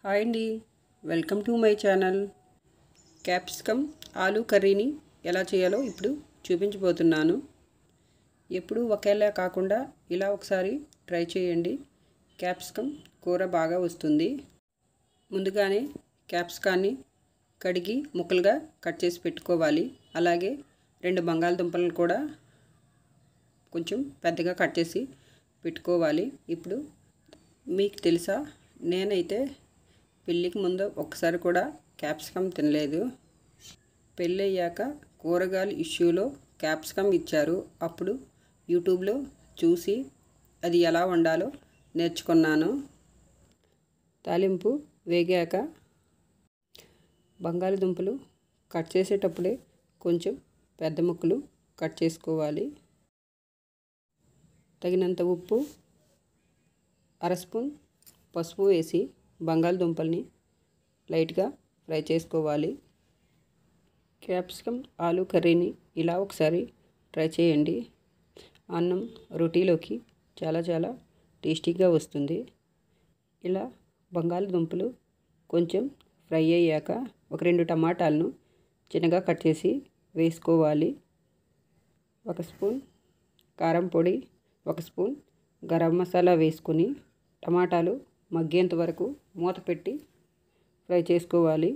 Hi అండి, welcome to my channel. Capsicum ఆలు కర్రీని ఎలా చేయాలో ఇప్పుడు చూపించబోతున్నాను. ఎప్పుడు ఒకేలా కాకుండా ఇలా ఒకసారి ట్రై చేయండి. క్యాప్సికమ్ కూర బాగా వస్తుంది. ముందుగానే క్యాప్సికాన్ని కడిగి ముక్కలుగా కట్ చేసి పెట్టుకోవాలి. అలాగే 2 బంగాళదుంపలను కూడా కొంచెం పెద్దగా కట్ చేసి పెట్టుకోవాలి. ఇప్పుడు మీకు తెలుసా, నేనైతే పెళ్ళికి ముందు ఒక్కసారి కూడా క్యాప్సికమ్ తినలేదు. పెళ్ళి అయ్యాక కూరగాయల ఇష్యూలో క్యాప్సికమ్ ఇచ్చారు. అప్పుడు యూట్యూబ్లో చూసి అది ఎలా వండాలో నేర్చుకున్నాను. తాలింపు వేగాక బంగాళదుంపలు కట్ చేసేటప్పుడే కొంచెం పెద్ద ముక్కలు కట్ చేసుకోవాలి. తగినంత ఉప్పు, 1/2 స్పూన్ పసుపు వేసి బంగాళదుంపల్ని లైట్గా ఫ్రై చేసుకోవాలి. క్యాప్సికమ్ ఆలు కర్రీని ఇలా ఒకసారి ట్రై చేయండి. అన్నం రోటీలోకి చాలా టేస్టీగా వస్తుంది. ఇలా బంగాళదుంపలు కొంచెం ఫ్రై అయ్యాక ఒక 2 టమాటాలను చిన్నగా కట్ చేసి వేసుకోవాలి. 1 స్పూన్ కారం పొడి, 1 స్పూన్ గరం మసాలా వేసుకుని టమాటాలు మగ్గేంత వరకు మూత పెట్టి ఫ్రై చేసుకోవాలి.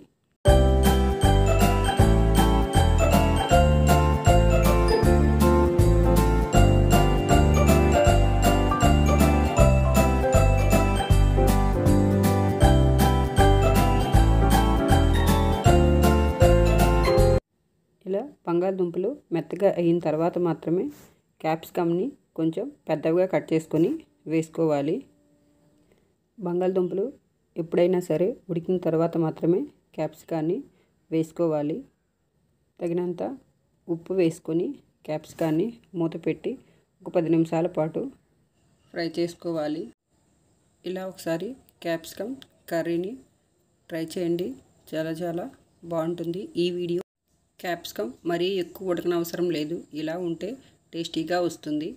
ఇలా బంగాళదుంపలు మెత్తగా అయిన తర్వాత మాత్రమే క్యాప్సికమ్ని కొంచెం పెద్దగా కట్ చేసుకొని వేసుకోవాలి. బంగాళదుంపలు ఎప్పుడైనా సరే ఉడికిన తర్వాత మాత్రమే క్యాప్సికాన్ని వేసుకోవాలి. తగినంత ఉప్పు వేసుకొని క్యాప్సికాన్ని మూత పెట్టి ఒక 10 నిమిషాల పాటు ఫ్రై చేసుకోవాలి. ఇలా ఒకసారి క్యాప్సికమ్ కర్రీని ట్రై చేయండి. చాలా బాగుంటుంది. ఈ వీడియో క్యాప్సికమ్ మరీ ఎక్కువ ఉడకనవసరం లేదు. ఇలా ఉంటే టేస్టీగా వస్తుంది.